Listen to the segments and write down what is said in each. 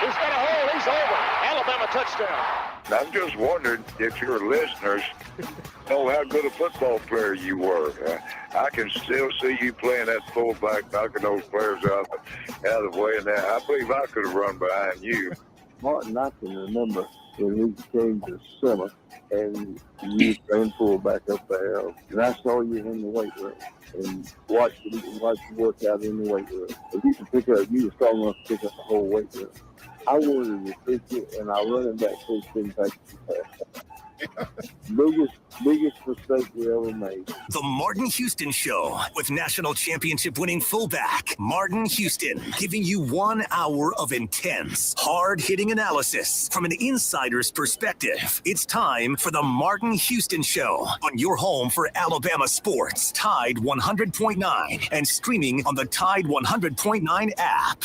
He's got a hole. He's over. Alabama touchdown. I'm just wondering if your listeners know how good a football player you were. I can still see you playing that fullback, knocking those players out of the way. And I believe I could have run behind you. Martin, I can remember when we came to summer and you was playing fullback up there, and I saw you in the weight room and watched you work out in the weight room. If you could pick up, you were strong enough to pick up the whole weight room. I wanted to pick it, and our running back coach didn't take it fast. Biggest mistake we ever made. The Martin Houston Show with national championship winning fullback Martin Houston, giving you 1 hour of intense, hard-hitting analysis from an insider's perspective. It's time for the Martin Houston Show on your home for Alabama sports, Tide 100.9, and streaming on the Tide 100.9 app.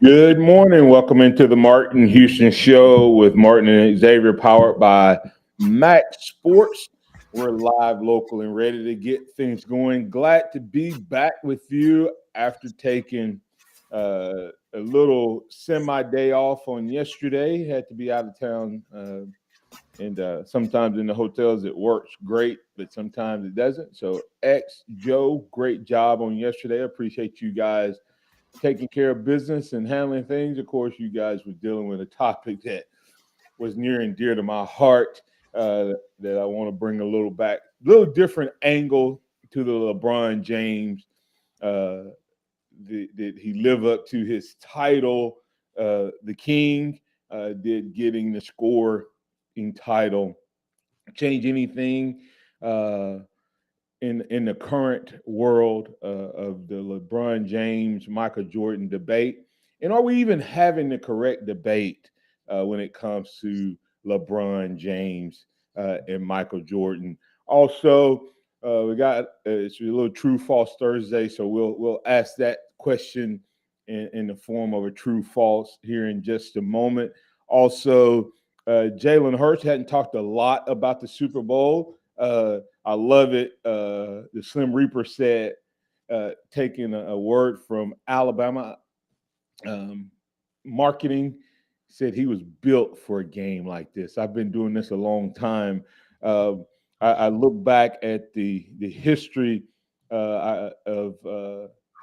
Good morning. Welcome into the Martin Houston Show with Martin and Xavier, powered by MaX Sports. We're live, local, and ready to get things going. Glad to be back with you after taking a little semi-day off on yesterday. Had to be out of town, and sometimes in the hotels it works great, but sometimes it doesn't. So, Joe, great job on yesterday. I appreciate you guys taking care of business and handling things. Of course, you guys were dealing with a topic that was near and dear to my heart that I want to bring a little different angle to the LeBron James. Did he live up to his title, the king? Did getting the scoring title change anything in the current world of the LeBron James, Michael Jordan debate? And are we even having the correct debate when it comes to LeBron James and Michael Jordan? Also, we got it's a little true false Thursday, so we'll ask that question in the form of a true false here in just a moment. Also, Jalen Hurts hadn't talked a lot about the Super Bowl. I love it. The Slim Reaper said, taking a word from Alabama marketing, said he was built for a game like this. I've been doing this a long time. I look back at the history of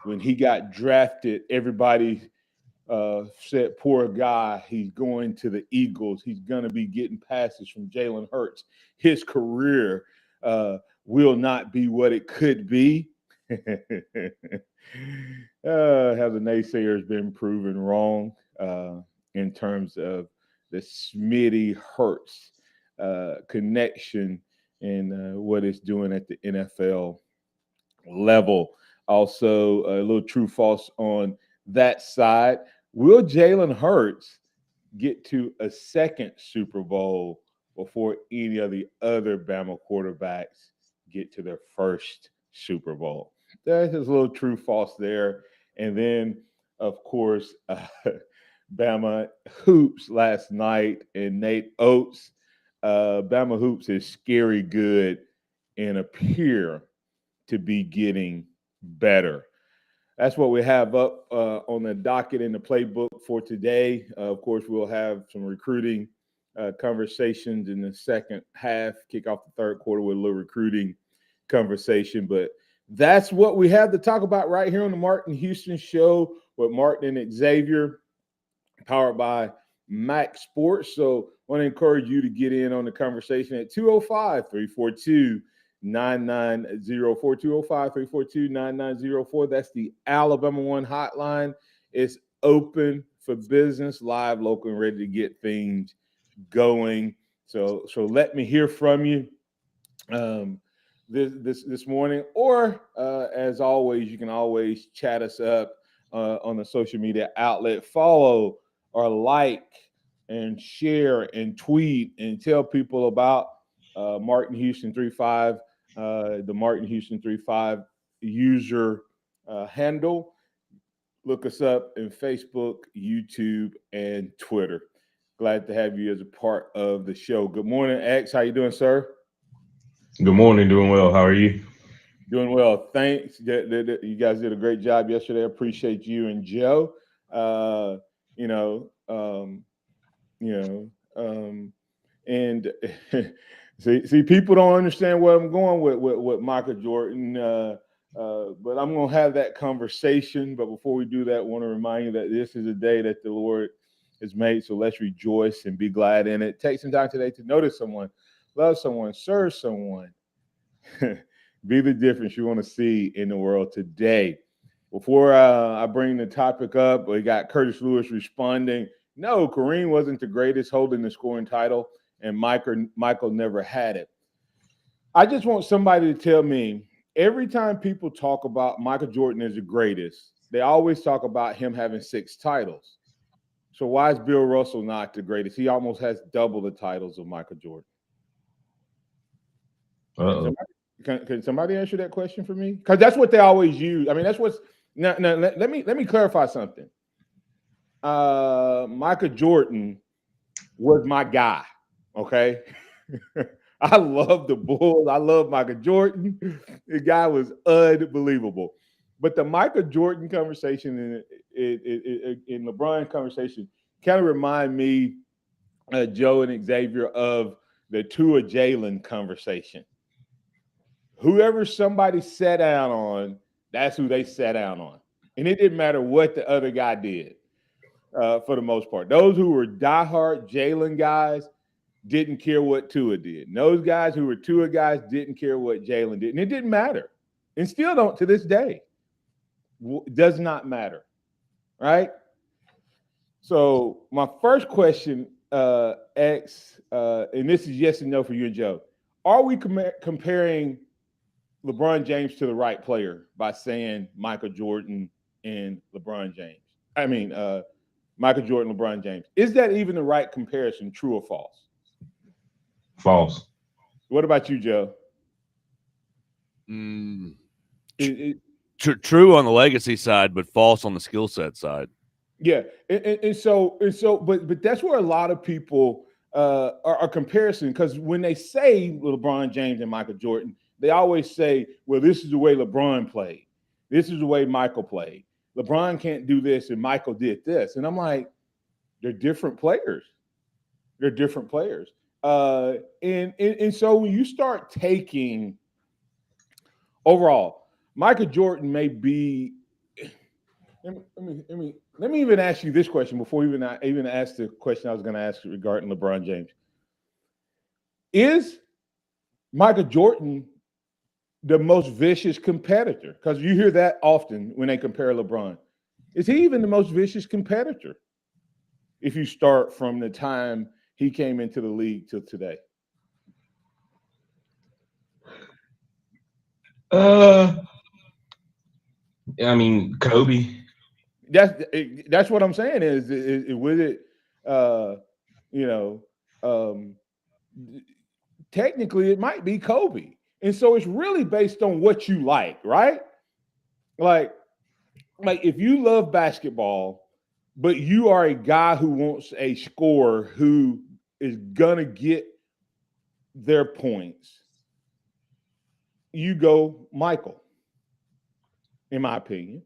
when he got drafted. Everybody said, poor guy, he's going to the Eagles. He's going to be getting passes from Jalen Hurts. His career will not be what it could be. Have the naysayers been proven wrong in terms of the Smitty Hurts connection and what it's doing at the NFL level? Also, a little true false on that side. Will Jalen Hurts get to a second Super Bowl before any of the other Bama quarterbacks get to their first Super Bowl? That's a little true false there. And then, of course, Bama Hoops last night and Nate Oates. Bama Hoops is scary good and appear to be getting better. That's what we have up on the docket in the playbook for today. Of course, we'll have some recruiting conversations in the second half, kick off the third quarter with a little recruiting conversation. But that's what we have to talk about right here on the Martin Houston Show with Martin and Xavier, powered by MaX Sports. So I want to encourage you to get in on the conversation at 205-342-9904, 205-342-9904. That's the Alabama One hotline. It's open for business, live, local, and ready to get things going. So let me hear from you this morning, or as always, you can always chat us up on the social media outlet. Follow or like and share and tweet and tell people about Martin Houston 35, the Martin Houston 35 user handle. Look us up in Facebook, YouTube, and Twitter. Glad to have you as a part of the show. Good morning, X. How you doing, sir? Good morning. Doing well. How are you? Doing well. Thanks. You guys did a great job yesterday. I appreciate you and Joe. Uh, you know, um, you know, and see, people don't understand where I'm going with Michael Jordan. But I'm going to have that conversation. But before we do that, I want to remind you that this is a day that the Lord has made. So let's rejoice and be glad in it. Take some time today to notice someone, love someone, serve someone. Be the difference you want to see in the world today. Before I bring the topic up, we got Curtis Lewis responding. No, Kareem wasn't the greatest holding the scoring title, and Michael never had it. I just want somebody to tell me, every time people talk about Michael Jordan as the greatest, they always talk about him having 6 titles. So why is Bill Russell not the greatest? He almost has double the titles of Michael Jordan. Can somebody answer that question for me? Because that's what they always use. I mean, that's what's now. Let me clarify something. Michael Jordan was my guy. Okay, I love the Bulls. I love Michael Jordan. The guy was unbelievable. But the Michael Jordan conversation and LeBron conversation kind of remind me, Joe and Xavier, of the Tua Jalen conversation. Whoever somebody sat down on, that's who they sat down on. And it didn't matter what the other guy did, for the most part. Those who were diehard Jalen guys didn't care what Tua did. And those guys who were Tua guys didn't care what Jalen did. And it didn't matter. And still don't to this day. Does not matter. Right? So my first question, X, and this is yes and no for you and Joe. Are we comparing LeBron James to the right player by saying Michael Jordan and LeBron James? I mean, Michael Jordan, LeBron James. Is that even the right comparison, true or false? False. What about you, Joe? True on the legacy side, but false on the skill set side. Yeah, and so, but that's where a lot of people are comparison, because when they say LeBron James and Michael Jordan, they always say, well, this is the way LeBron played. This is the way Michael played. LeBron can't do this, and Michael did this. And I'm like, they're different players. They're different players. And so when you start taking overall, Michael Jordan may be. Let me even ask you this question before even ask the question I was going to ask regarding LeBron James. Is Michael Jordan the most vicious competitor? Because you hear that often when they compare LeBron. Is he even the most vicious competitor if you start from the time he came into the league till today? I mean, Kobe. That's what I'm saying is with it, technically it might be Kobe. And so it's really based on what you like, right? Like if you love basketball, but you are a guy who wants a scorer who is gonna get their points, you go Michael, in my opinion.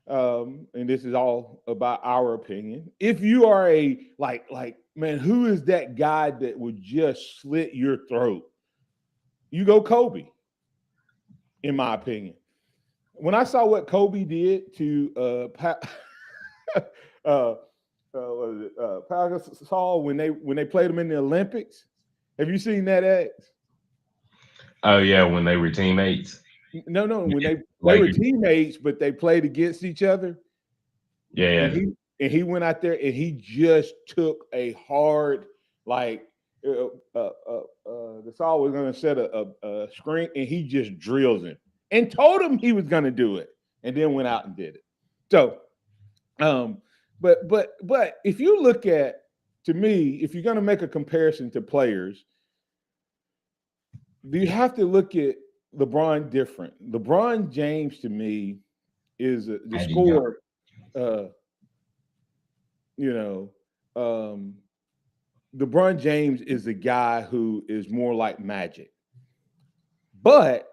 And this is all about our opinion. If you are a like, man, who is that guy that would just slit your throat? You go Kobe, in my opinion. When I saw what Kobe did to Pau Gasol when they played him in the Olympics, have you seen that, X? Oh yeah, when they were teammates. No, when they were teammates, but they played against each other. Yeah. And he went out there and he just took a hard, like, Gasol was going to set a screen, and he just drills him and told him he was going to do it, and then went out and did it. So, but if you look at, to me, if you're going to make a comparison to players, you have to look at LeBron different. LeBron James, to me, is the scorer. LeBron James is a guy who is more like Magic, but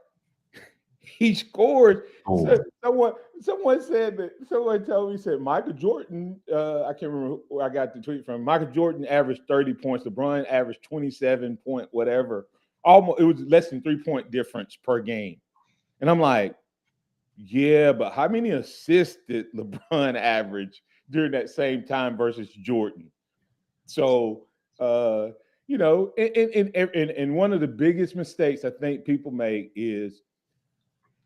He scored. Oh. Someone said that. Someone told me, said Michael Jordan. I can't remember where I got the tweet from. Michael Jordan averaged 30 points. LeBron averaged 27 point whatever. Almost, it was less than 3-point difference per game. And I'm like, yeah, but how many assists did LeBron average during that same time versus Jordan? So, and one of the biggest mistakes I think people make is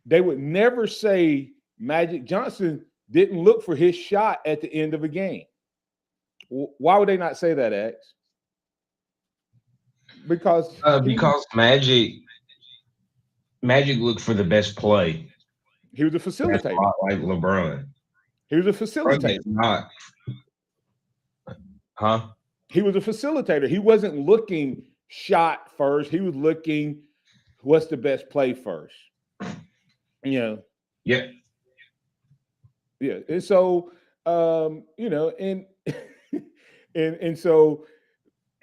they would never say Magic Johnson didn't look for his shot at the end of a game. Why would they not say that, X? Because Magic looked for the best play. he was a That's a facilitator. lot like LeBron. He was a LeBron facilitator. is not. Huh? He was a facilitator. He wasn't looking shot first. He was looking what's the best play first. Yeah. Yeah. And so, and so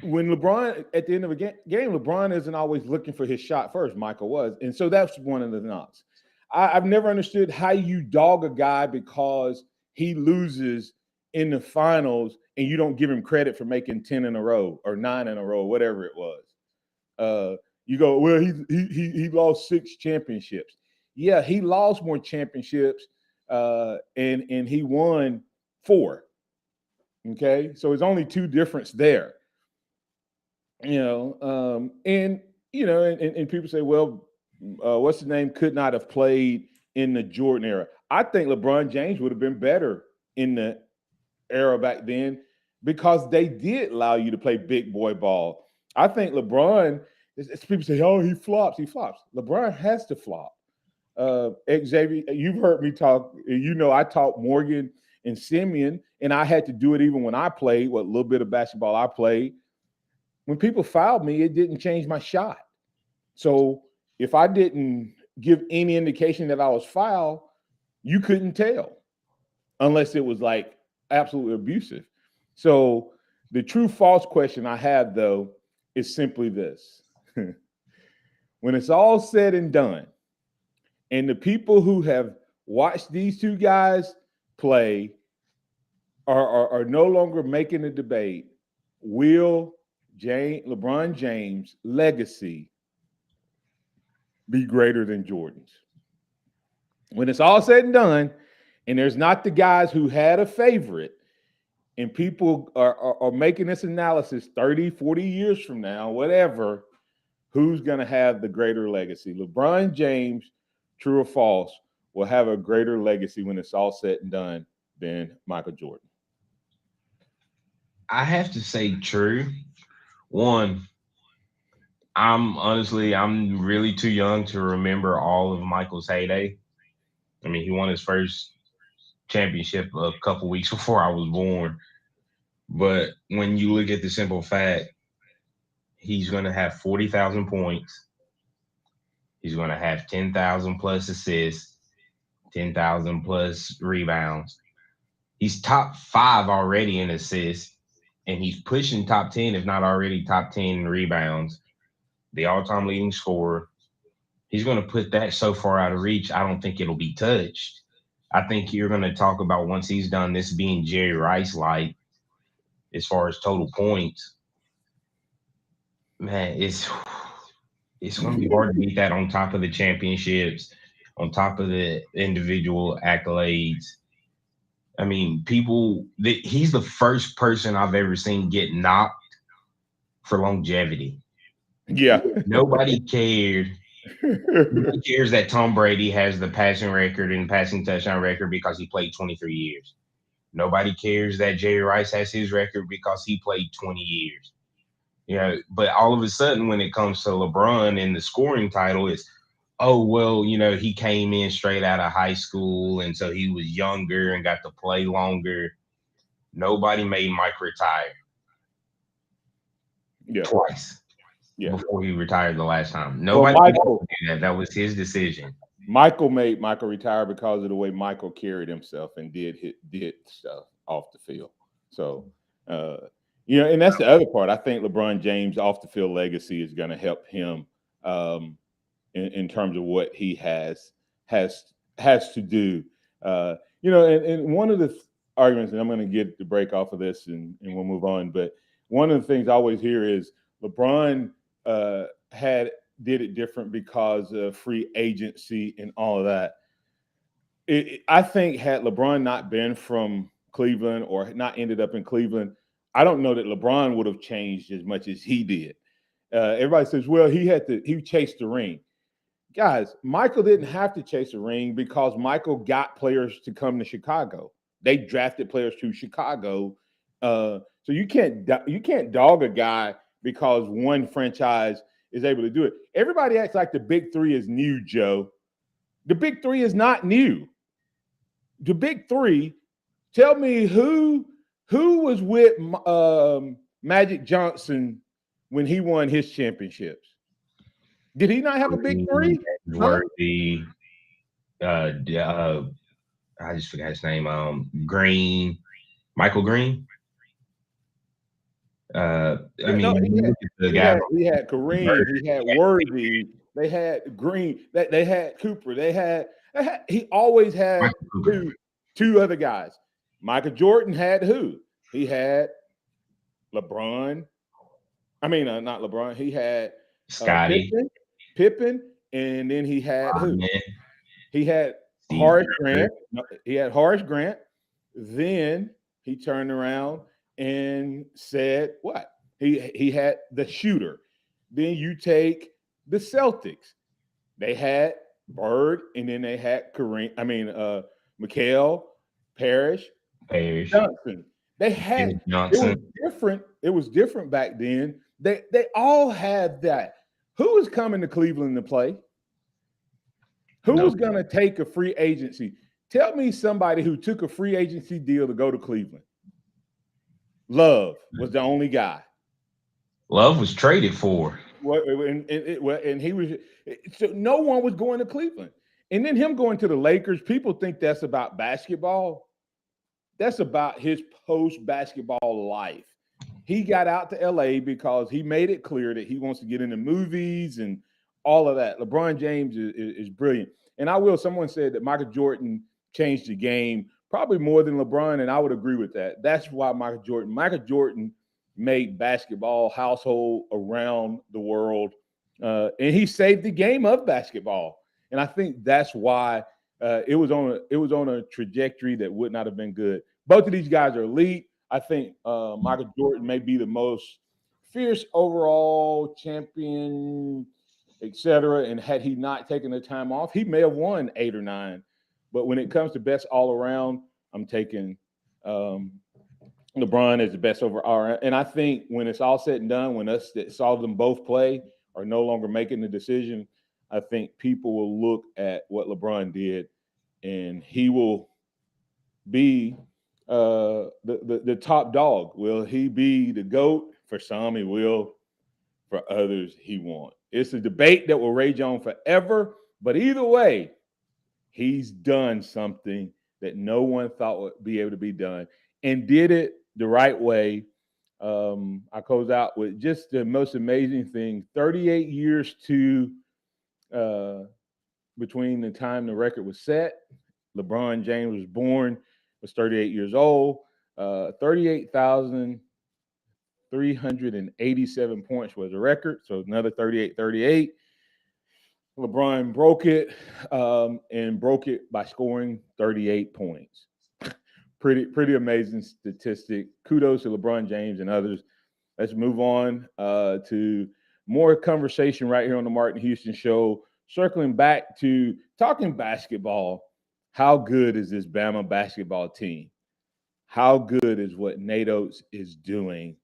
when LeBron at the end of a game, LeBron isn't always looking for his shot first. Michael was. And so that's one of the knocks. I've never understood how you dog a guy because he loses in the finals and you don't give him credit for making 10 in a row or 9 in a row, whatever it was. You go, well, he lost 6 championships. Yeah, he lost more championships and he won 4. Okay, so it's only 2 difference there. And people say, well, what's the name could not have played in the Jordan era. I think LeBron James would have been better in the era back then because they did allow you to play big boy ball. I think LeBron, people say, oh, he flops. LeBron has to flop. Xavier, you've heard me talk. I taught Morgan and Simeon, and I had to do it even when I played, what little bit of basketball I played. When people fouled me, it didn't change my shot. So if I didn't give any indication that I was fouled, you couldn't tell unless it was like absolutely abusive. So the true false question I have, though, is simply this. When it's all said and done, and the people who have watched these 2 guys play are no longer making a debate, will LeBron James' legacy be greater than Jordan's? When it's all said and done, and there's not the guys who had a favorite, and people are making this analysis 30, 40 years from now, whatever, who's going to have the greater legacy? LeBron James, true or false, will have a greater legacy when it's all said and done than Michael Jordan. I have to say true. One, I'm really too young to remember all of Michael's heyday. I mean, he won his first championship a couple weeks before I was born. But when you look at the simple fact, he's going to have 40,000 points. He's going to have 10,000 plus assists, 10,000 plus rebounds. He's top 5 already in assists, and he's pushing top 10, if not already top 10 in rebounds. The all-time leading scorer. He's going to put that so far out of reach, I don't think it'll be touched. I think you're going to talk about once he's done this being Jerry Rice-like as far as total points. Man, it's going to be hard to beat that on top of the championships, on top of the individual accolades. I mean, he's the first person I've ever seen get knocked for longevity. Yeah. Nobody cared. Nobody cares that Tom Brady has the passing record and passing touchdown record because he played 23 years. Nobody cares that Jerry Rice has his record because he played 20 years. But all of a sudden, when it comes to LeBron and the scoring title, it's, oh, well, he came in straight out of high school, and so he was younger and got to play longer. Nobody made Mike retire. Twice. Before he retired the last time. Nobody did that. That was his decision. Michael made Michael retire because of the way Michael carried himself and did stuff off the field. So, and that's the other part. I think LeBron James' off the field legacy is going to help him in terms of what he has has to do. And one of the arguments, and I'm going to get the break off of this and we'll move on, but one of the things I always hear is LeBron did it different because of free agency and all of that. I think had LeBron not been from Cleveland or not ended up in Cleveland, I don't know that LeBron would have changed as much as he did. Everybody says, well, he chased the ring. Guys, Michael didn't have to chase a ring because Michael got players to come to Chicago. They drafted players to Chicago. So you can't dog a guy because one franchise is able to do it. Everybody acts like the big three is new, Joe. The big three is not new. The big three, tell me who was with Magic Johnson when he won his championships? Did he not have a big three? Worthy, I just forgot his name. Green, Michael Green. He had Kareem, he had Worthy, they had Green, they had Cooper, he always had two other guys. Michael Jordan had who? He had LeBron. I mean, not LeBron. He had Scotty, Pippen, and then he had who? He had Horace Grant. He had Horace Grant. Then he turned around and said what? He had the shooter. Then you take the Celtics. They had Bird, and then they had Kareem. McHale, Parrish, Johnson. They had Johnson. It was different back then. They all had that. Who was coming to Cleveland to play? Who was going to take a free agency? Tell me somebody who took a free agency deal to go to Cleveland. Love was the only guy. Love was traded for. And he was. So no one was going to Cleveland. And then him going to the Lakers, people think that's about basketball. That's about his post-basketball life. He got out to LA because he made it clear that he wants to get into movies and all of that. LeBron James is brilliant. And someone said that Michael Jordan changed the game probably more than LeBron, and I would agree with that. That's why Michael Jordan made basketball household around the world, and he saved the game of basketball. And I think that's why it was on a trajectory that would not have been good. Both of these guys are elite. I think Michael Jordan may be the most fierce overall champion, etc. And had he not taken the time off, he may have won 8 or 9. But when it comes to best all around, I'm taking LeBron as the best overall. And I think when it's all said and done, when us that saw them both play are no longer making the decision, I think people will look at what LeBron did, and he will be the top dog. Will he be the GOAT? For some, he will. For others, he won't. It's a debate that will rage on forever. But either way, he's done something that no one thought would be able to be done, and did it the right way. I close out with just the most amazing thing: 38 years to between the time the record was set. LeBron James was born, was 38 years old. 38,387 points was a record. So another 38. LeBron broke it and broke it by scoring 38 points. Pretty amazing statistic. Kudos to LeBron James and others. Let's move on to more conversation right here on the Martin Houston Show. Circling back to talking basketball, how good is this Bama basketball team? How good is what Nate Oates is doing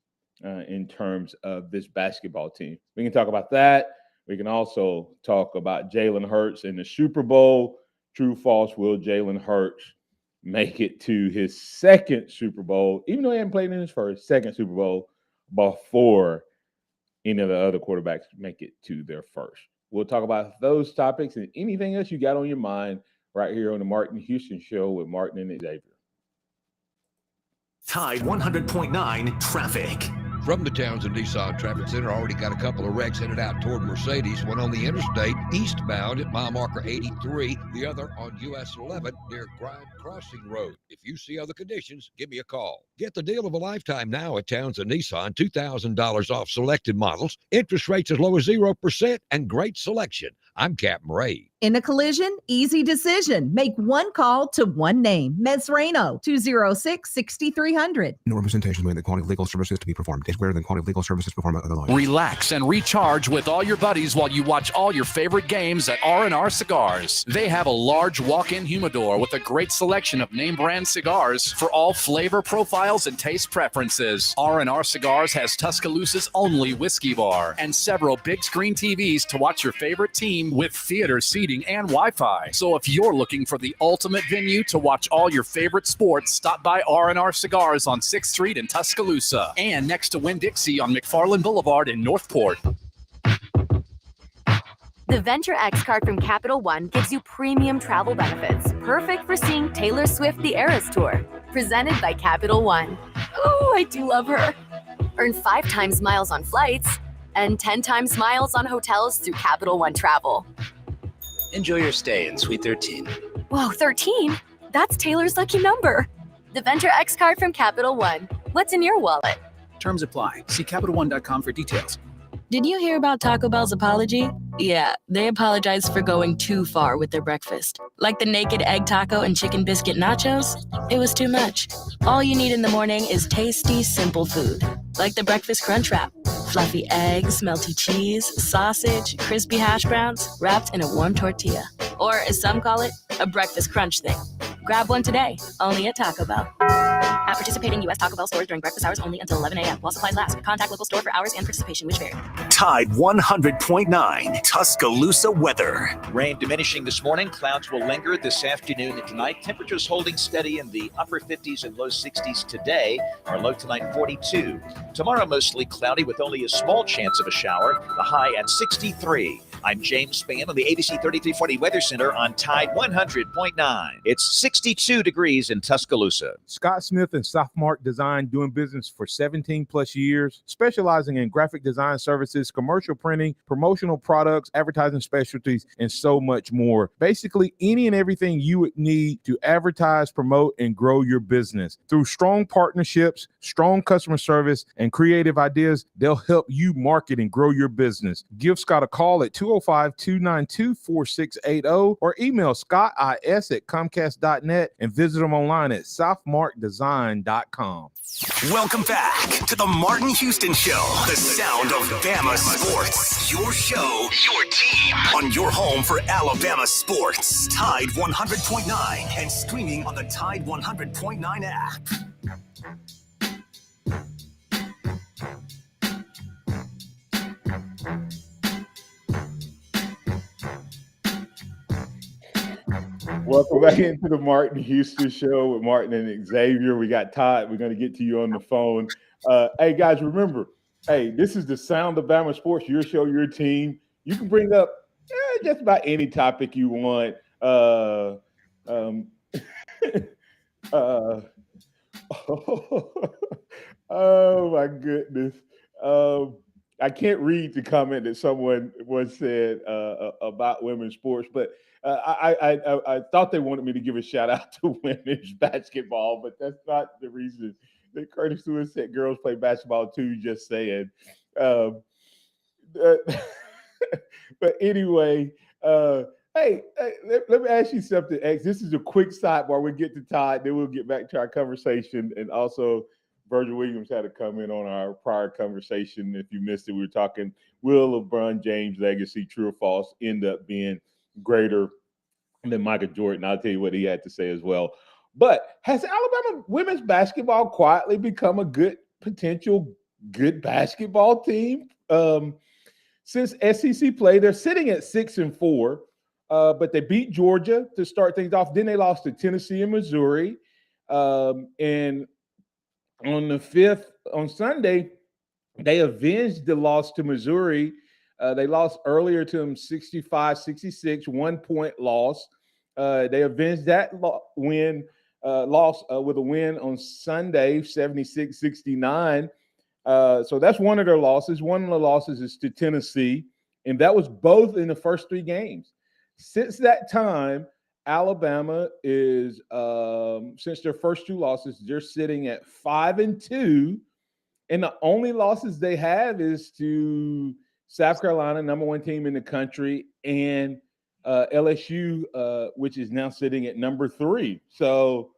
in terms of this basketball team? We can talk about that. We can also talk about Jalen Hurts in the Super Bowl. True, false, will Jalen Hurts make it to his second Super Bowl, even though he hadn't played in his second Super Bowl, before any of the other quarterbacks make it to their first? We'll talk about those topics and anything else you got on your mind right here on the Martin Houston Show with Martin and Xavier. Tide 100.9 traffic. From the Townsend Nissan Traffic Center, already got a couple of wrecks headed out toward Mercedes. One on the interstate, eastbound at mile marker 83. The other on US 11 near Grind Crossing Road. If you see other conditions, give me a call. Get the deal of a lifetime now at Townsend Nissan. $2,000 off selected models. Interest rates as low as 0% and great selection. I'm Captain Ray. In a collision, easy decision. Make one call to one name. Mesrano, 206-6300. No representation when the quality of legal services to be performed is greater than quality of legal services performed by other lawyers. Relax and recharge with all your buddies while you watch all your favorite games at R&R Cigars. They have a large walk-in humidor with a great selection of name brand cigars for all flavor profiles and taste preferences. R&R Cigars has Tuscaloosa's only whiskey bar and several big screen TVs to watch your favorite team with theater seating and Wi-Fi. So if you're looking for the ultimate venue to watch all your favorite sports, stop by R&R Cigars on 6th Street in Tuscaloosa and next to Winn-Dixie on McFarland Boulevard in Northport. The Venture X card from Capital One gives you premium travel benefits, perfect for seeing Taylor Swift The Eras Tour. Presented by Capital One. Oh, I do love her. Earn 5 times miles on flights and 10 times miles on hotels through Capital One Travel. Enjoy your stay in Suite 13. Whoa, 13? That's Taylor's lucky number. The Venture X card from Capital One. What's in your wallet? Terms apply. See CapitalOne.com for details. Did you hear about Taco Bell's apology? Yeah, they apologized for going too far with their breakfast. Like the naked egg taco and chicken biscuit nachos? It was too much. All you need in the morning is tasty, simple food. Like the breakfast crunch wrap. Fluffy eggs, melty cheese, sausage, crispy hash browns, wrapped in a warm tortilla. Or, as some call it, a breakfast crunch thing. Grab one today, only at Taco Bell. At participating U.S. Taco Bell stores during breakfast hours only until 11 a.m. while supplies last. Contact local store for hours and participation which vary. Tide 100.9 Tuscaloosa weather. Rain diminishing this morning. Clouds will linger this afternoon and tonight. Temperatures holding steady in the upper 50s and low 60s today. Our low tonight 42. Tomorrow mostly cloudy with only a small chance of a shower. The high at 63. I'm James Spann on the ABC 3340 Weather Center on Tide 100.9. It's 62 degrees in Tuscaloosa. Scott Smith and Softmark Design, doing business for 17 plus years, specializing in graphic design services, commercial printing, promotional products, advertising specialties, and so much more. Basically, any and everything you would need to advertise, promote, and grow your business. Through strong partnerships, strong customer service, and creative ideas, they'll help you market and grow your business. Give Scott a call at 205-292-4680 or email scottis@comcast.net and visit them online at softmarkdesign.com. Welcome back to the Martin Houston Show, the sound of Bama sports. Your show, your team, on your home for Alabama sports. Tide 100.9 and streaming on the Tide 100.9 app. Welcome back into the Martin Houston Show with Martin and Xavier. We got Todd. We're going to get to you on the phone. Hey, guys, remember, this is the sound of Bama sports, your show, your team. You can bring up just about any topic you want. Oh, my goodness. I can't read the comment that someone once said about women's sports, but I thought they wanted me to give a shout out to women's basketball, but that's not the reason that Curtis Lewis said girls play basketball too, just saying. But anyway, hey, let me ask you something, X. This is a quick sidebar. We'll get to Todd, then we'll get back to our conversation. And also, Virgil Williams had a comment on our prior conversation. If you missed it, we were talking, will LeBron James' legacy, true or false, end up being greater than Michael Jordan? I'll tell you what he had to say as well. But has Alabama women's basketball quietly become a good basketball team? Since SEC play, they're sitting at 6-4, but they beat Georgia to start things off. Then they lost to Tennessee and Missouri. And on the 5th, on Sunday, they avenged the loss to Missouri. They lost earlier to them 65-66, 1-point loss. They avenged that loss with a win on Sunday, 76-69. So that's one of their losses. One of the losses is to Tennessee, and that was both in the first 3 games. Since that time, Alabama is since their first 2 losses, they're sitting at 5-2, and the only losses they have is to South Carolina, number 1 team in the country, and LSU, which is now sitting at number 3. So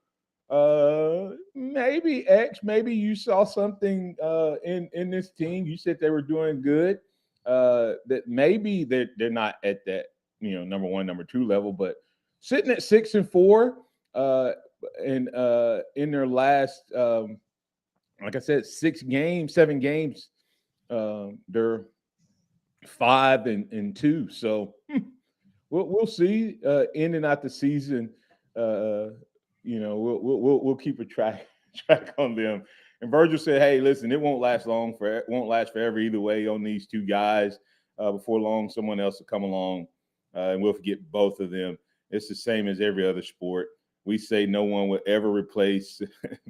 maybe maybe you saw something in this team. You said they were doing good. That maybe they're not at that number 1, number 2 level, but sitting at 6-4, and in their last like I said, 7 games, they're 5-2. So we'll see. Ending out the season, we'll keep a track on them. And Virgil said, "Hey, listen, it won't last forever either way on these 2 guys. Before long, someone else will come along, and we'll forget both of them. It's the same as every other sport. We say no one will ever replace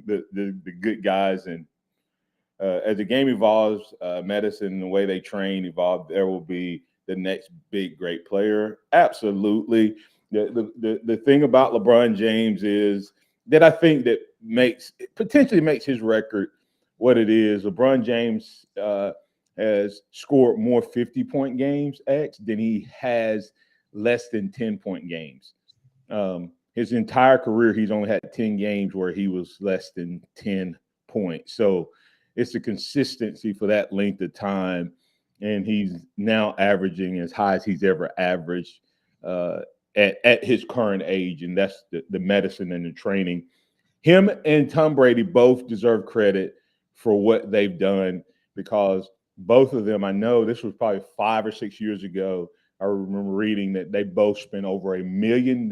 the good guys, and as the game evolves, medicine and the way they train evolve, there will be the next big great player. Absolutely. The thing about LeBron James is that I think that potentially makes his record what it is. LeBron James has scored more 50-point games, than he has less than 10-point games. His entire career, he's only had 10 games where he was less than 10 points. So it's the consistency for that length of time. And he's now averaging as high as he's ever averaged at his current age. And that's the medicine and the training. Him and Tom Brady both deserve credit for what they've done, because both of them, I know this was probably 5 or 6 years ago, I remember reading that they both spent over $1 million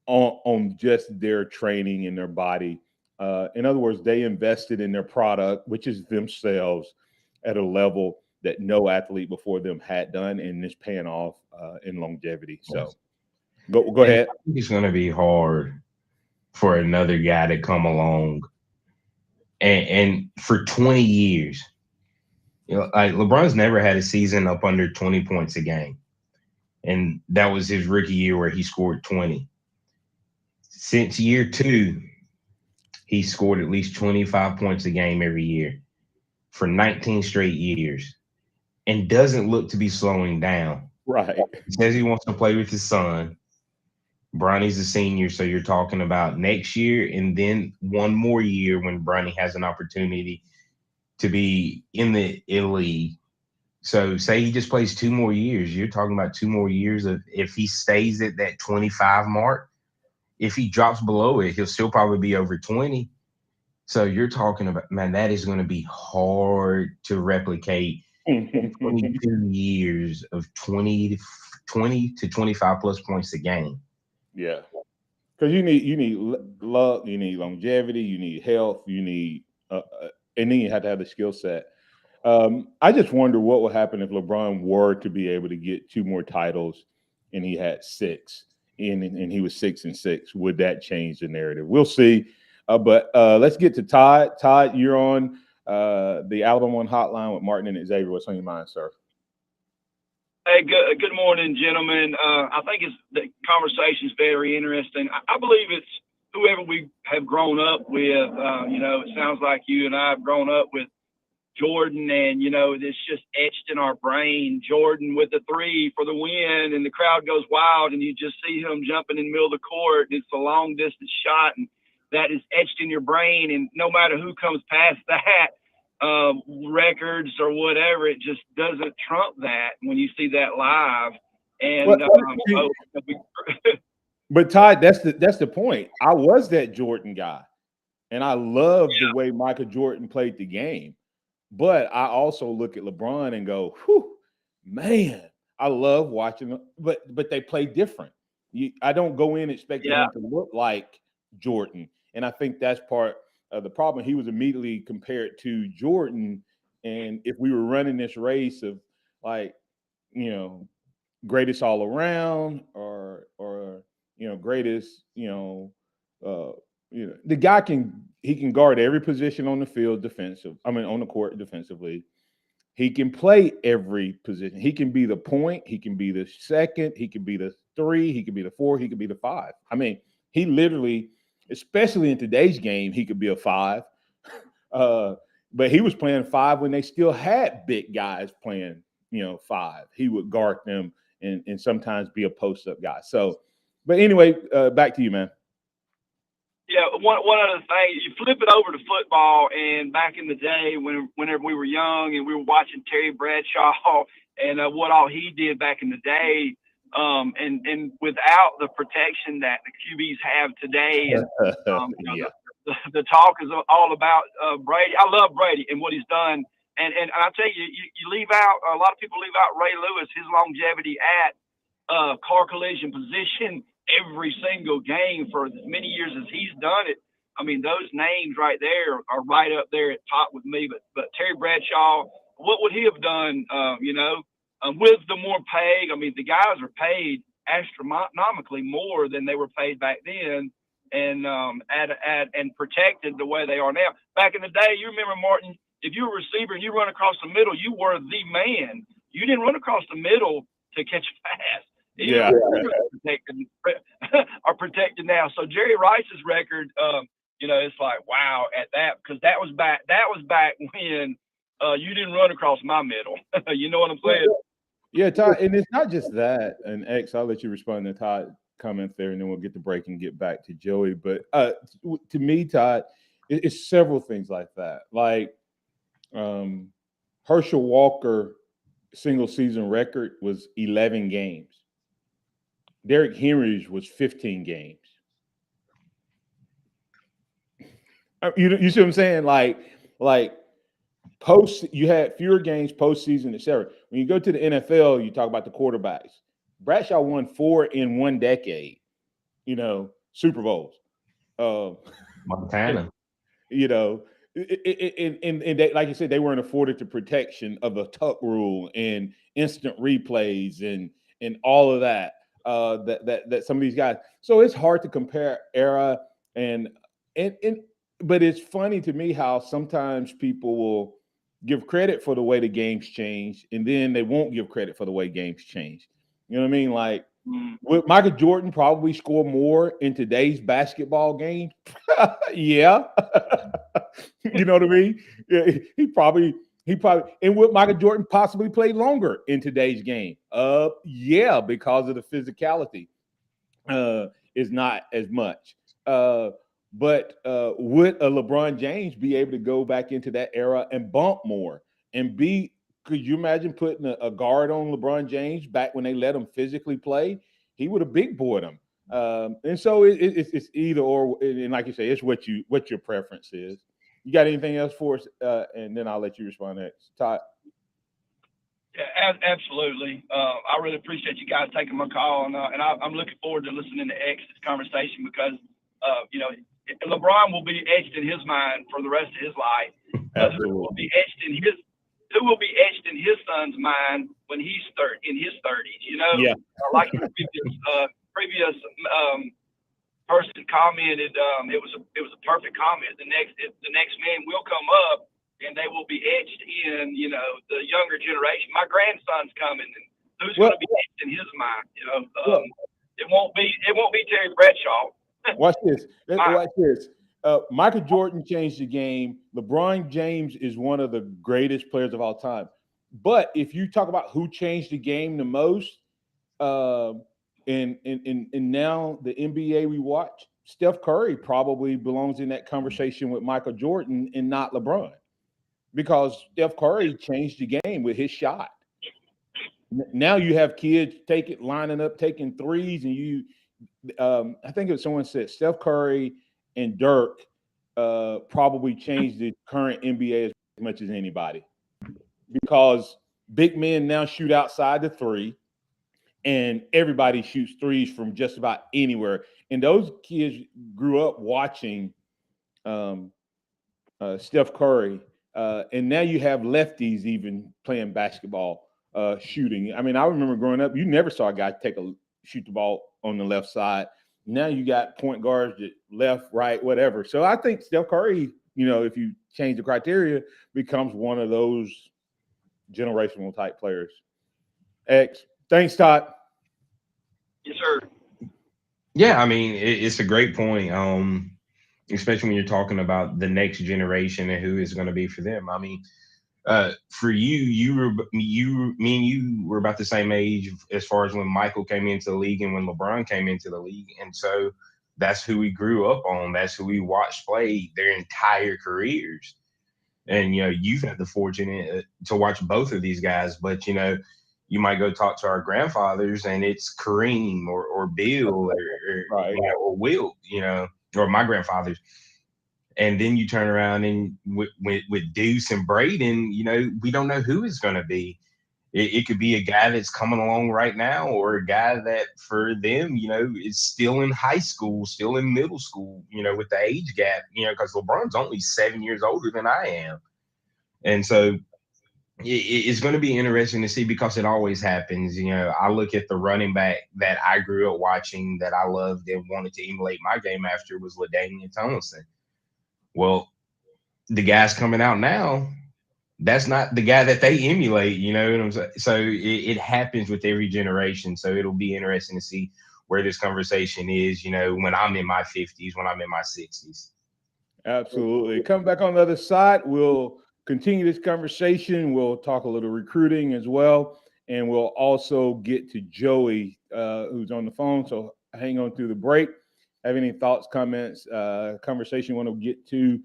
on just their training and their body. In other words, they invested in their product, which is themselves, at a level that no athlete before them had done, and it's paying off in longevity. So go ahead. I think it's going to be hard for another guy to come along and for 20 years. Like LeBron's never had a season up under 20 points a game. And that was his rookie year where he scored 20. Since year 2, he scored at least 25 points a game every year for 19 straight years, and doesn't look to be slowing down. Right. He says he wants to play with his son. Bronny's a senior, so you're talking about next year and then one more year when Bronny has an opportunity to be in the league. So say he just plays 2 more years. You're talking about 2 more years of, if he stays at that 25 mark, if he drops below it, he'll still probably be over 20. So you're talking about, man, that is going to be hard to replicate 22 years of 20 to 25 plus points a game. Yeah. Because you need luck, you need longevity, you need health, you need and then you have to have the skill set. I just wonder what would happen if LeBron were to be able to get 2 more titles and he had 6 and he was 6-6. Would that change the narrative? We'll see. But let's get to Todd. Todd, you're on the Alabama One hotline with Martin and Xavier. What's on your mind, sir? Hey, good morning, gentlemen. I think the conversation is very interesting. I believe it's whoever we have grown up with. It sounds like you and I have grown up with Jordan, and it's just etched in our brain. Jordan with the 3 for the win, and the crowd goes wild, and you just see him jumping in the middle of the court. And it's a long distance shot, and that is etched in your brain. And no matter who comes past that, records or whatever, it just doesn't trump that when you see that live. And but Todd, that's the point. I was that Jordan guy, and I loved the way Michael Jordan played the game. But I also look at LeBron and go, whew, man, I love watching them. But they play different. I don't go in expecting him to look like Jordan. And I think that's part of the problem. He was immediately compared to Jordan. And if we were running this race of greatest all around or greatest, the guy can guard every position on the field on the court defensively. He can play every position. He can be the point. He can be the second. He can be the 3. He can be the 4. He can be the 5. I mean, he literally, especially in today's game, he could be a 5. But he was playing 5 when they still had big guys playing, 5. He would guard them and sometimes be a post-up guy. So, but anyway, back to you, man. Yeah, one other thing, you flip it over to football, and back in the day whenever we were young and we were watching Terry Bradshaw and what all he did back in the day, and without the protection that the QBs have today, and the talk is all about Brady. I love Brady and what he's done, and I tell you, you leave out, a lot of people leave out Ray Lewis, his longevity at car collision position every single game for as many years as he's done it. I mean, those names right there are right up there at top with me. But Terry Bradshaw, what would he have done? With the more pay. I mean, the guys are paid astronomically more than they were paid back then, and and protected the way they are now. Back in the day, you remember, Martin, if you were a receiver and you run across the middle, you were the man. You didn't run across the middle to catch a pass. Yeah, are protected now. So Jerry Rice's record, it's like wow at that, because that was back when you didn't run across my middle. You know what I'm saying? Yeah, Todd, and it's not just that. And X, I'll let you respond to Todd comment there, and then we'll get the break and get back to Joey. But to me, Todd, it's several things like that. Like Herschel Walker single season record was 11 games. Derrick Henry's was 15 games. You see what I'm saying? Like you had fewer games postseason, etc. When you go to the NFL, you talk about the quarterbacks. Bradshaw won 4 in 1 decade. Super Bowls. Montana. And they, like you said, they weren't afforded the protection of the tuck rule and instant replays and all of that. That some of these guys. So it's hard to compare era but it's funny to me how sometimes people will give credit for the way the games change, and then they won't give credit for the way games change. You know what I mean? Like, would Michael Jordan probably score more in today's basketball game? Yeah. You know what I mean? Yeah, he probably, and would Michael Jordan possibly play longer in today's game? Yeah, because of the physicality is not as much. But would a LeBron James be able to go back into that era and bump more and be? Could you imagine putting a guard on LeBron James back when they let him physically play? He would have big boyed him. And so it's either or. And like you say, it's what your preference is. You got anything else for us? And then I'll let you respond next. Todd? Yeah, absolutely. I really appreciate you guys taking my call, and I'm looking forward to listening to X's conversation because, LeBron will be etched in his mind for the rest of his life. Who will be etched in his son's mind when he's in his 30s? Yeah. Like the previous person commented, it was a perfect comment. The next man will come up, and they will be etched in, the younger generation. My grandson's coming, and who's going to be etched in his mind? It won't be Terry Bradshaw. Watch this. Watch this. Michael Jordan changed the game. LeBron James is one of the greatest players of all time. But if you talk about who changed the game the most, and now the NBA we watch, Steph Curry probably belongs in that conversation with Michael Jordan and not LeBron, because Steph Curry changed the game with his shot. Now you have kids lining up, taking threes, and I think it was someone said Steph Curry and Dirk probably changed the current NBA as much as anybody, because big men now shoot outside the 3, and everybody shoots threes from just about anywhere. And those kids grew up watching Steph Curry, and now you have lefties even playing basketball, shooting. I mean, I remember growing up, you never saw a guy shoot the ball on the left side. Now you got point guards that left, right, whatever. So I think Steph Curry, if you change the criteria, becomes one of those generational type players. X. Thanks, Todd. Yes, sir. Yeah, I mean, it's a great point, especially when you're talking about the next generation and who is going to be for them. I mean, for me and you were about the same age as far as when Michael came into the league and when LeBron came into the league. And so that's who we grew up on. That's who we watched play their entire careers. And, you've had the fortune to watch both of these guys, but, you might go talk to our grandfathers and it's Kareem or Bill or Will, or my grandfathers. And then you turn around and with Deuce and Braden, we don't know who it's going to be. It could be a guy that's coming along right now or a guy that for them, is still in high school, still in middle school, with the age gap, because LeBron's only 7 years older than I am. And so it's going to be interesting to see because it always happens. I look at the running back that I grew up watching that I loved and wanted to emulate my game after was LaDainian Tomlinson. Well, the guys coming out now, that's not the guy that they emulate, you know what I'm saying? So it happens with every generation. So it'll be interesting to see where this conversation is, when I'm in my 50s, when I'm in my 60s. Absolutely. Come back on the other side. We'll continue this conversation. We'll talk a little recruiting as well. And we'll also get to Joey, who's on the phone. So hang on through the break. Have any thoughts, comments, conversation you want to get to,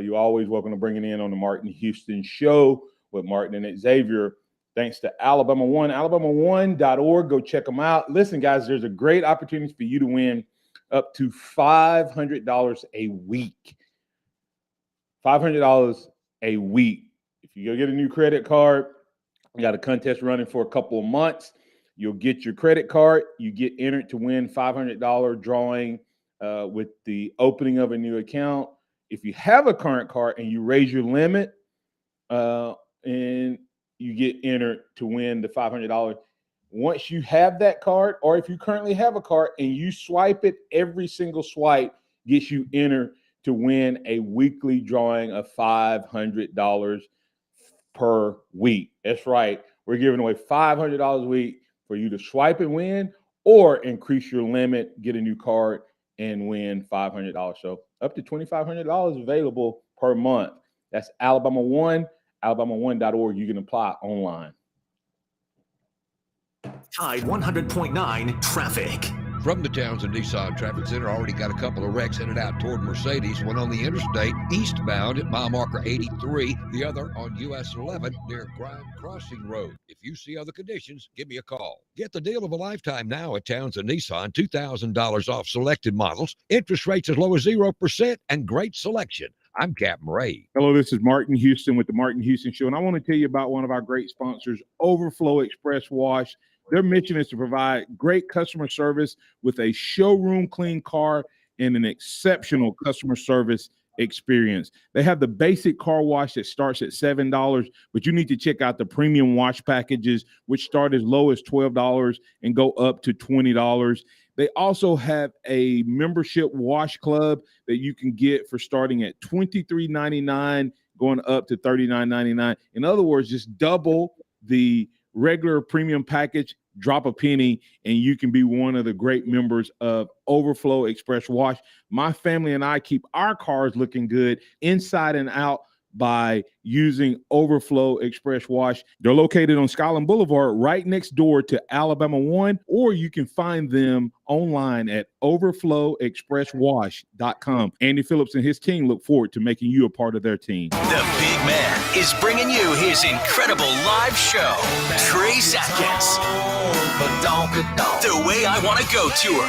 you're always welcome to bring it in on the Martin Houston Show with Martin and Xavier. Thanks to Alabama One, alabama1.org. Go check them out. Listen, guys, there's a great opportunity for you to win up to $500 a week. $500 a week. If you go get a new credit card, you got a contest running for a couple of months. You'll get your credit card. You get entered to win $500 drawing with the opening of a new account. If you have a current card and you raise your limit and you get entered to win the $500. Once you have that card, or if you currently have a card and you swipe it, every single swipe gets you entered to win a weekly drawing of $500 per week. That's right. We're giving away $500 a week for you to swipe and win, or increase your limit, get a new card, and win $500. So up to $2,500 available per month. That's Alabama One, alabama1.org. You can apply online. Tide 100.9 traffic. From the Townsend Nissan Traffic Center, already got a couple of wrecks headed out toward Mercedes. One on the interstate, eastbound at mile marker 83. The other on US 11 near Grind Crossing Road. If you see other conditions, give me a call. Get the deal of a lifetime now at Townsend Nissan. $2,000 off selected models. Interest rates as low as 0% and great selection. I'm Captain Ray. Hello, this is Martin Houston with the Martin Houston Show, and I want to tell you about one of our great sponsors, Overflow Express Wash. Their mission is to provide great customer service with a showroom clean car and an exceptional customer service experience. They have the basic car wash that starts at $7, but you need to check out the premium wash packages, which start as low as $12 and go up to $20. They also have a membership wash club that you can get for starting at $23.99, going up to $39.99. In other words, just double the regular premium package, drop a penny, and you can be one of the great members of Overflow Express Wash. My family and I keep our cars looking good inside and out by using Overflow Express Wash. They're located on Skyland Boulevard, right next door to Alabama One, or you can find them online at overflowexpresswash.com. Andy Phillips and his team look forward to making you a part of their team. The big man is bringing you his incredible live show, Trey Atkins. The Way I Want to Go tour.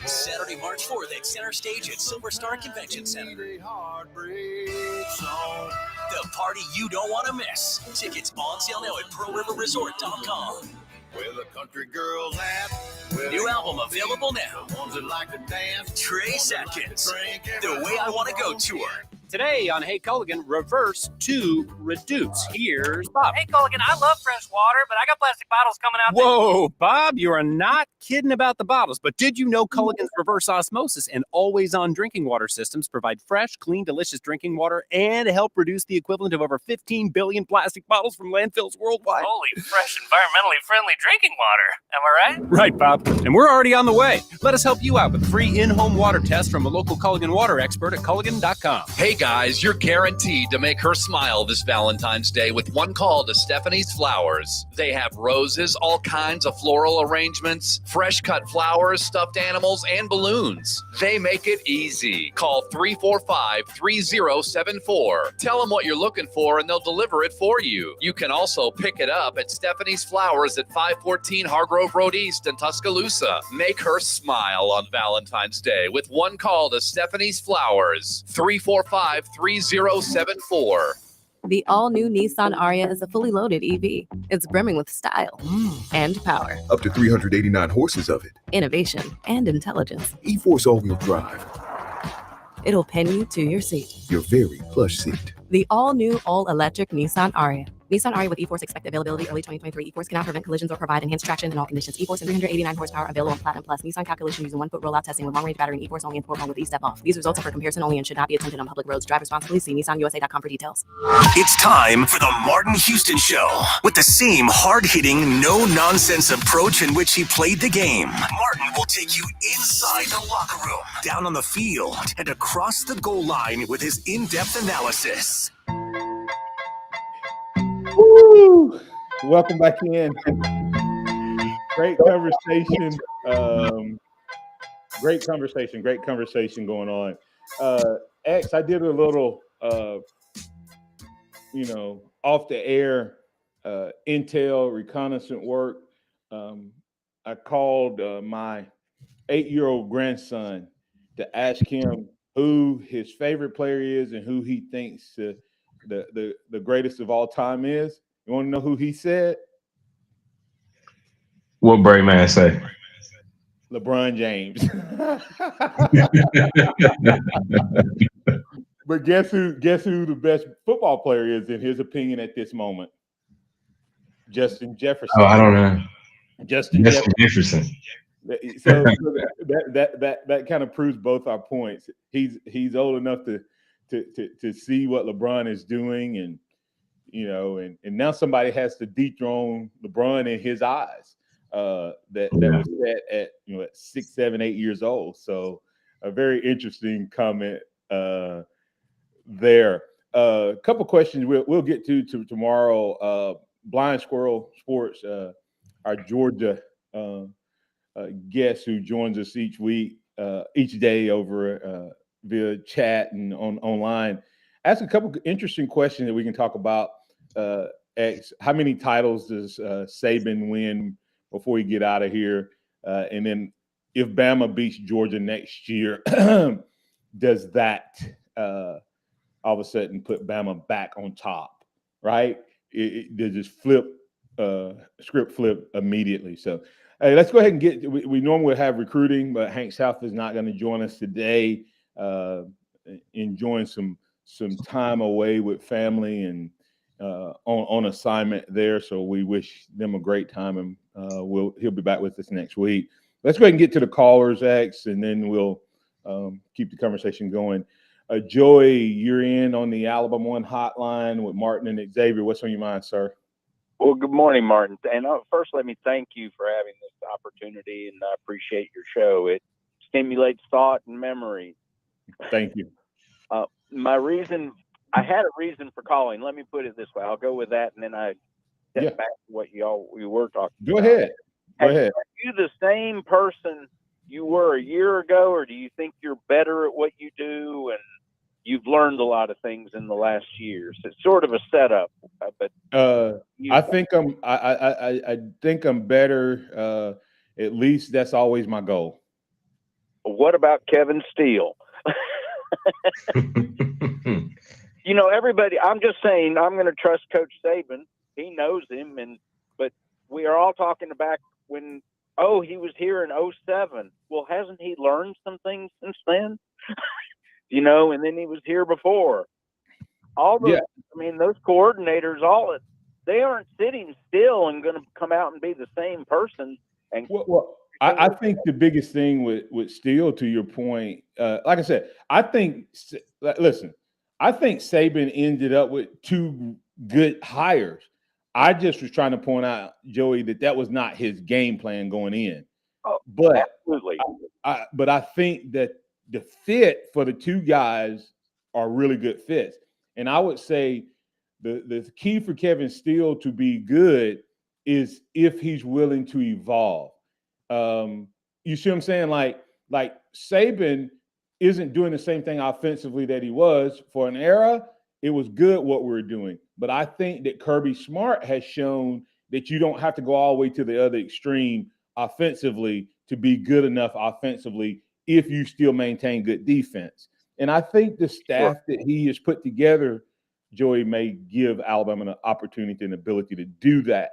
Saturday, March 4th at Center Stage at Silver Star Convention Center. The party you don't want to miss. Tickets on sale now at PearlRiverResort.com. Where the country girls at? New album available now. The ones that like to dance. Trey Atkins, The Way I Want to Go tour. Today on Hey Culligan, reverse to reduce. Here's Bob. Hey, Culligan, I love fresh water, but I got plastic bottles coming out. Whoa, Bob, you are not kidding about the bottles. But did you know Culligan's reverse osmosis and always-on drinking water systems provide fresh, clean, delicious drinking water and help reduce the equivalent of over 15 billion plastic bottles from landfills worldwide? Holy, fresh, environmentally friendly drinking water. Am I right? Right, Bob. And we're already on the way. Let us help you out with a free in-home water test from a local Culligan water expert at Culligan.com. Hey guys, you're guaranteed to make her smile this Valentine's Day with one call to Stephanie's Flowers. They have roses, all kinds of floral arrangements, fresh cut flowers, stuffed animals, and balloons. They make it easy. Call 345-3074. Tell them what you're looking for and they'll deliver it for you. You can also pick it up at Stephanie's Flowers at 514 Hargrove Road East in Tuscaloosa. Make her smile on Valentine's Day with one call to Stephanie's Flowers. 345-3074. The all-new Nissan Ariya is a fully loaded EV. It's brimming with style and power, Up to 389 horses of it. innovation, and intelligence. E-Force all-wheel drive. It'll pin you to your seat. Your very plush seat. The all-new, all-electric Nissan Ariya. Nissan Ariya with E-Force expected availability early 2023. E-Force cannot prevent collisions or provide enhanced traction in all conditions. E-Force and 389 horsepower available on Platinum Plus. Nissan calculation using 1-foot rollout testing with long-range battery and E-Force only in 4 with E-Step off. These results are for comparison only and should not be attempted on public roads. Drive responsibly. See NissanUSA.com for details. It's time for the Martin Houston Show. With the same hard-hitting, no-nonsense approach in which he played the game, Martin will take you inside the locker room, down on the field, and across the goal line with his in-depth analysis. Woo! Welcome back in. Great conversation. Great conversation going on. X, I did a little, off the air intel reconnaissance work. I called my 8-year-old grandson to ask him who his favorite player is and who he thinks the greatest of all time is. You want to know who he said? What Bray Man say? LeBron James. But guess who the best football player is in his opinion at this moment? Justin Jefferson. Oh, I don't know. Justin Jefferson. So that kind of proves both our points. He's old enough to see what LeBron is doing, and and now somebody has to dethrone LeBron in his eyes. That was set at 6, 7, 8 years old. So a very interesting comment there. A couple questions we'll get to tomorrow. Blind Squirrel Sports, our Georgia guest who joins us each day over via chat and online. Ask a couple interesting questions that we can talk about. X, how many titles does Saban win before you get out of here? And then if Bama beats Georgia next year, does that all of a sudden put Bama back on top, right? They just script flip immediately. So hey, let's go ahead and we normally have recruiting, but Hank South is not going to join us today. Enjoying some time away with family and on assignment there. So we wish them a great time, and he'll be back with us next week. Let's go ahead and get to the callers, X, and then we'll keep the conversation going. Joey, you're in on the Alabama One hotline with Martin and Xavier. What's on your mind, sir? Well, good morning, Martin. And first, let me thank you for having this opportunity, and I appreciate your show. It stimulates thought and memory. Thank you. I had a reason for calling. Let me put it this way. I'll go with that, and then I get back to what we were talking about. Go ahead. Are you the same person you were a year ago, or do you think you're better at what you do and you've learned a lot of things in the last years? It's sort of a setup, but I think I'm better. At least that's always my goal. What about Kevin Steele? Everybody, I'm just saying, I'm going to trust Coach Saban. He knows him, but we are all talking back when, he was here in 2007. Well, hasn't he learned some things since then? and then he was here before. All those, I mean, those coordinators, they aren't sitting still and going to come out and be the same person. And I think the biggest thing with Steele, to your point, like I said, I think Saban ended up with 2 good hires. I just was trying to point out, Joey, that was not his game plan going in. Oh, but absolutely. But I think that the fit for the 2 guys are really good fits. And I would say the key for Kevin Steele to be good is if he's willing to evolve. You see what I'm saying? Like Saban isn't doing the same thing offensively that he was for an era. It was good what we were doing. But I think that Kirby Smart has shown that you don't have to go all the way to the other extreme offensively to be good enough offensively if you still maintain good defense. And I think the staff that he has put together, Joey, may give Alabama an opportunity and ability to do that,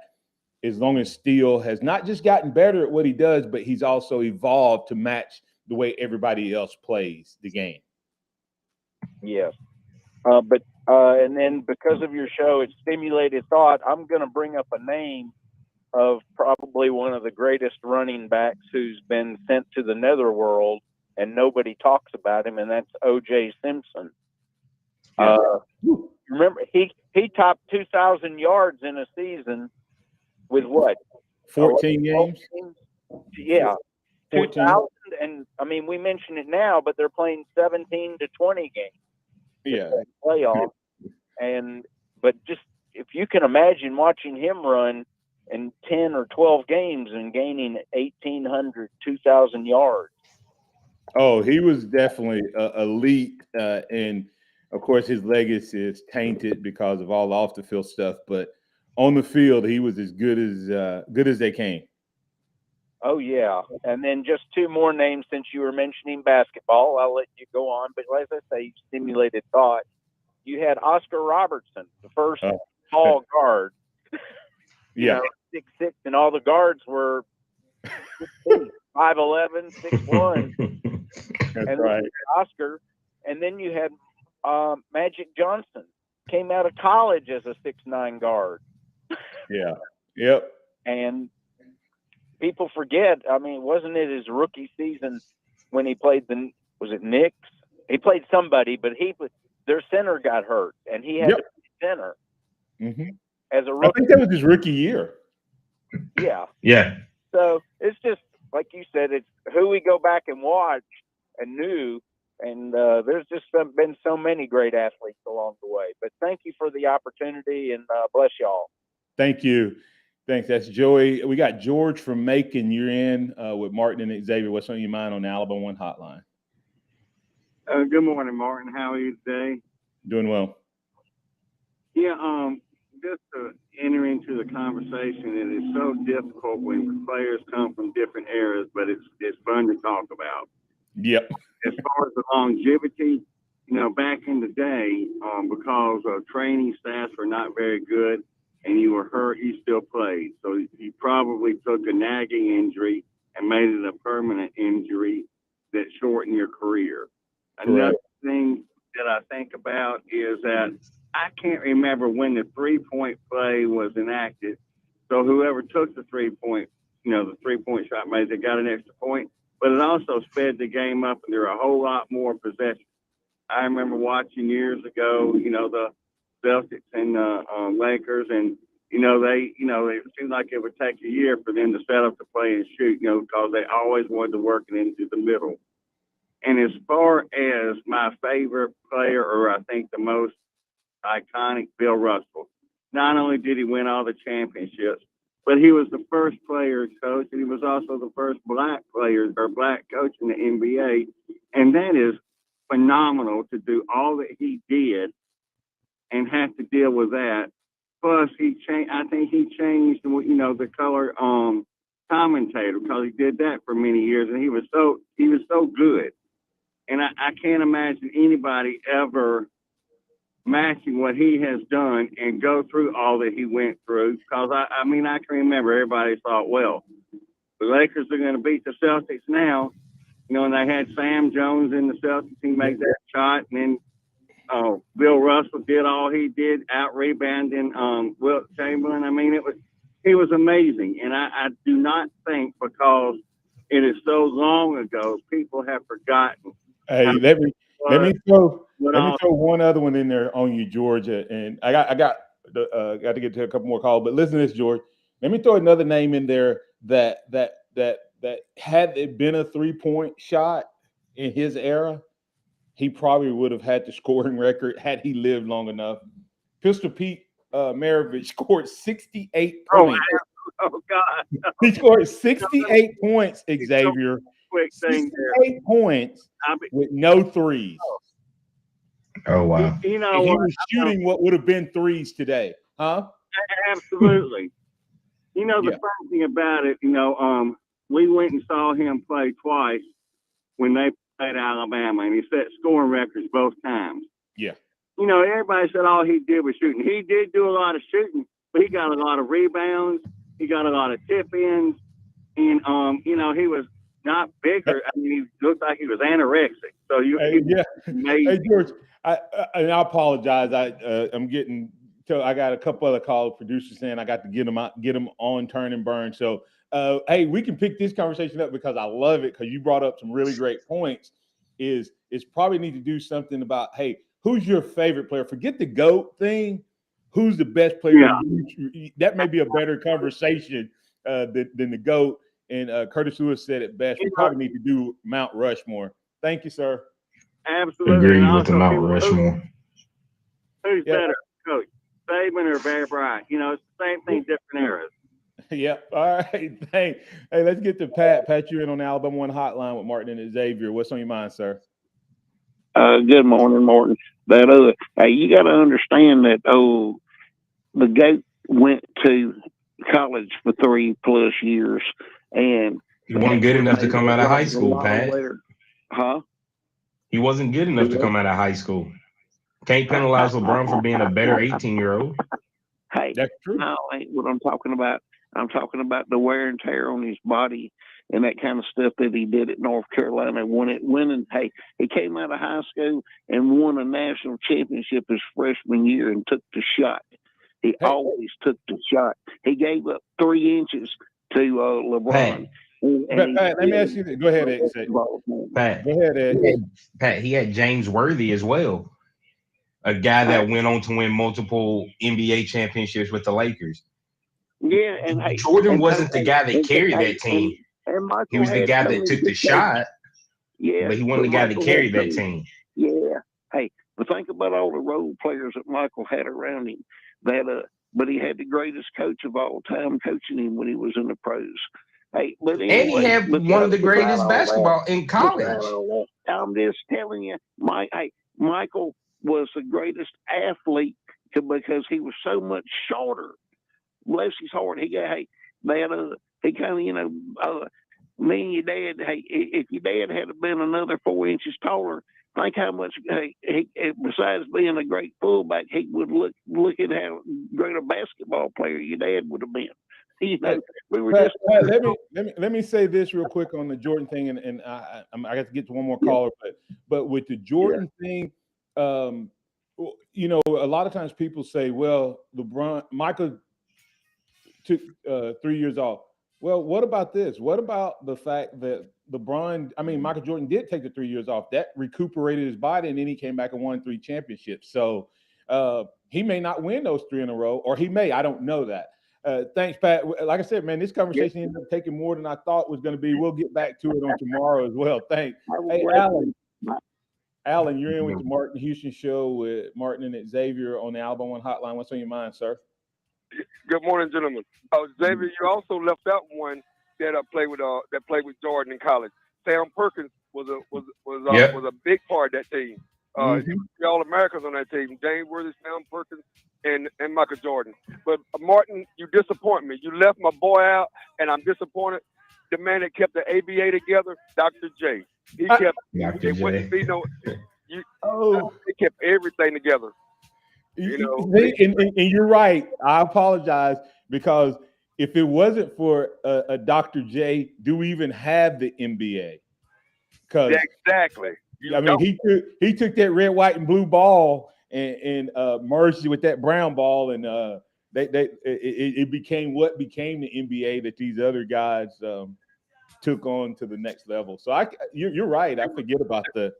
as long as Steele has not just gotten better at what he does, but he's also evolved to match the way everybody else plays the game. Yes. And then because of your show, it stimulated thought. I'm going to bring up a name of probably one of the greatest running backs who's been sent to the netherworld, and nobody talks about him, and that's O.J. Simpson. Yeah. Remember, he topped 2,000 yards in a season with what? 14 games? Yeah. 14. 2,000, and I mean, we mention it now, but they're playing 17 to 20 games. Yeah. Playoff. But just if you can imagine watching him run in 10 or 12 games and gaining 1,800, 2,000 yards. Oh, he was definitely elite. And of course, his legacy is tainted because of all the off the field stuff. But on the field, he was as good as they came. Oh, yeah. And then just 2 more names since you were mentioning basketball. I'll let you go on. But as I say, you stimulated thought. You had Oscar Robertson, the first tall guard. Yeah. 6'6", and all the guards were 5'11", 6'1". That's right. Oscar. And then you had Magic Johnson. Came out of college as a 6'9" guard. Yeah. Yep. And people forget, I mean, wasn't it his rookie season when he played was it Knicks? He played somebody, but their center got hurt, and he had to play center. Mm-hmm. As a rookie. I think that was his rookie year. Yeah. Yeah. So it's just, like you said, it's who we go back and watch and knew, and there's just been so many great athletes along the way. But thank you for the opportunity, and bless y'all. Thank you. Thanks. That's Joey. We got George from Macon. You're in with Martin and Xavier. What's on your mind on the Alabama One Hotline? Good morning, Martin. How are you today? Doing well. Yeah, just to enter into the conversation, it is so difficult when players come from different eras, but it's fun to talk about. Yep. As far as the longevity, back in the day, because training stats were not very good and you were hurt, you still played. So you probably took a nagging injury and made it a permanent injury that shortened your career. Correct. Another thing that I think about is that I can't remember when the 3-point play was enacted. So whoever took the 3-point, the 3-point shot made, they got an extra point. But it also sped the game up, and there were a whole lot more possessions. I remember watching years ago, the Celtics and Lakers, and it seemed like it would take a year for them to set up the play and shoot, because they always wanted to work it into the middle. And as far as my favorite player, or I think the most iconic, Bill Russell, not only did he win all the championships, but he was the first player coach, and he was also the first black player or black coach in the NBA. And that is phenomenal to do all that he did and have to deal with that. Plus, I think he changed, the color commentator, because he did that for many years, and he was so good. And I can't imagine anybody ever matching what he has done and go through all that he went through. Because, I can remember everybody thought, well, the Lakers are going to beat the Celtics now. And they had Sam Jones in the Celtics. He made that shot, and then Bill Russell did all he did, out rebounding Wilt Chamberlain. I mean, he was amazing, and I do not think because it is so long ago, people have forgotten. Hey, let me throw one other one in there on you, Georgia, and I got to get to a couple more calls, but listen to this, George. Let me throw another name in there that had it been a 3-point shot in his era, he probably would have had the scoring record had he lived long enough. Pistol Pete Maravich scored 68 points. Oh God! He scored 68 points, Xavier. 68 points with no threes. Oh wow! You know, and he was shooting what would have been threes today, huh? Absolutely. You know, the funny thing about it, we went and saw him play twice when they played Alabama, and he set scoring records both times. Yeah. You know, everybody said all he did was shooting. He did do a lot of shooting, but he got a lot of rebounds. He got a lot of tip-ins, and he was not bigger. I mean, he looked like he was anorexic. So Hey George, I apologize. I'm getting. So I got a couple other call producers saying I got to get them on turn and burn. So hey, we can pick this conversation up because I love it because you brought up some really great points. Is probably need to do something about, hey, who's your favorite player? Forget the GOAT thing. Who's the best player? Yeah. That may be a better conversation than the GOAT. And Curtis Lewis said it best. We probably need to do Mount Rushmore. Thank you, sir. Absolutely. Agree with the Mount Rushmore. Who's better, Coach? Saban or Bear Bryant? It's the same thing, different eras. Yep. All right. Hey, let's get to Pat. Pat, you're in on the Alabama One Hotline with Martin and Xavier. What's on your mind, sir? Good morning, Martin. Hey, you got to understand that the GOAT went to college for 3+ years, and he wasn't good enough to come out of high school, Pat. Huh? He wasn't good enough to come out of high school. Can't penalize LeBron for being a better 18-year-old. Hey, that's true. No, ain't what I'm talking about. I'm talking about the wear and tear on his body and that kind of stuff that he did at North Carolina. Hey, he came out of high school and won a national championship his freshman year and took the shot. He always took the shot. He gave up 3 inches to LeBron. Pat, let me ask you this. Go ahead, Ed. Pat, go ahead, Ed. Pat, he had James Worthy as well, a guy that went on to win multiple NBA championships with the Lakers. Yeah, and Jordan wasn't the guy that carried that team. He was the guy that took the shot. Yeah, but he wasn't the guy that carried that team. Yeah. Hey, but think about all the role players that Michael had around him. But he had the greatest coach of all time coaching him when he was in the pros. Hey, but anyway, and he had one of the greatest basketball in college. I'm just telling you, Michael was the greatest athlete because he was so much shorter. Bless his heart. He kind of, me and your dad. Hey, if your dad had been another 4 inches taller, think how much. Besides being a great fullback, he would look at how great a basketball player your dad would have been. We were Pat, let me say this real quick on the Jordan thing, and I got to get to one more caller, but with the Jordan thing, a lot of times people say, well, Michael took 3 years off. Well, what about this? What about the fact that Michael Jordan did take the 3 years off? That recuperated his body, and then he came back and won 3 championships. So he may not win those 3 in a row, or he may. I don't know that. Thanks, Pat. Like I said, man, this conversation ended up taking more than I thought was going to be. We'll get back to it on tomorrow as well. Thanks. Hey, Alan, you're in with the Martin Houston Show with Martin and Xavier on the Alabama One Hotline. What's on your mind, sir? Good morning, gentlemen. Xavier, you also left out one that played with Jordan in college. Sam Perkins was a big part of that team. All Americans on that team: James Worthy, Sam Perkins, and Michael Jordan. But Martin, you disappoint me. You left my boy out, and I'm disappointed. The man that kept the ABA together, Dr. J. He kept. Dr. J. He kept everything together. And you're right. I apologize because if it wasn't for a Dr. J, do we even have the NBA? Exactly. I mean, he took that red, white, and blue ball and merged it with that brown ball, and it became what became the NBA that these other guys took on to the next level. So you're right. I forget about that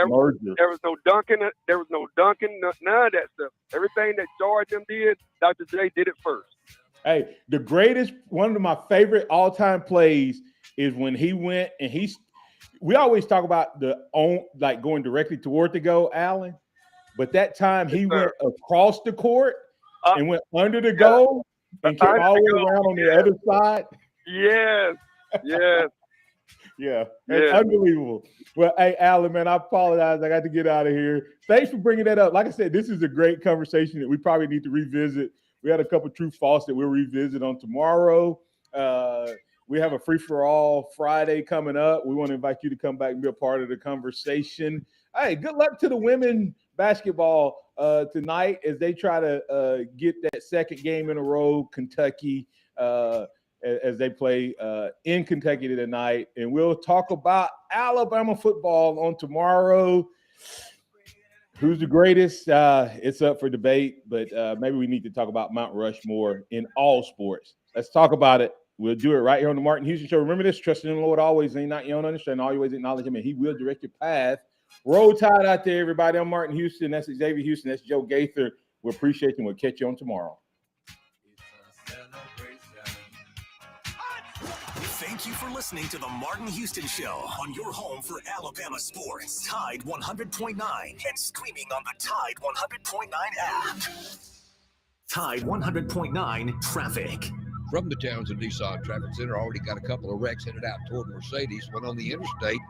merger. There was no dunking. There was no dunking. None of that stuff. Everything that Jordan did, Dr. J did it first. Hey, one of my favorite all-time plays is when he went and we always talk about going directly toward the goal, Allen. But that time he went across the court and went under the goal and came all the way around on the other side. Yes. Yeah, that's unbelievable. Well, hey, Allen, man, I apologize. I got to get out of here. Thanks for bringing that up. Like I said, this is a great conversation that we probably need to revisit. We had a couple true false that we'll revisit on tomorrow. We have a free-for-all Friday coming up. We want to invite you to come back and be a part of the conversation. Hey, good luck to the women basketball tonight as they try to get that second game in a row, Kentucky, as they play in Kentucky tonight. And we'll talk about Alabama football on tomorrow. Who's the greatest? It's up for debate, but maybe we need to talk about Mount Rushmore in all sports. Let's talk about it. We'll do it right here on the Martin Houston Show. Remember this, trust in the Lord always, lean not your own understanding, always acknowledge him, and he will direct your path. Roll Tide out there, everybody. I'm Martin Houston. That's Xavier Houston. That's Joe Gaither. We appreciate you. We'll catch you on tomorrow. Thank you for listening to the Martin Houston Show on your home for Alabama sports. Tide 100.9 and streaming on the Tide 100.9 app. Tide 100.9 traffic. From the Townsend Nissan Traffic Center, already got a couple of wrecks headed out toward Mercedes. One on the interstate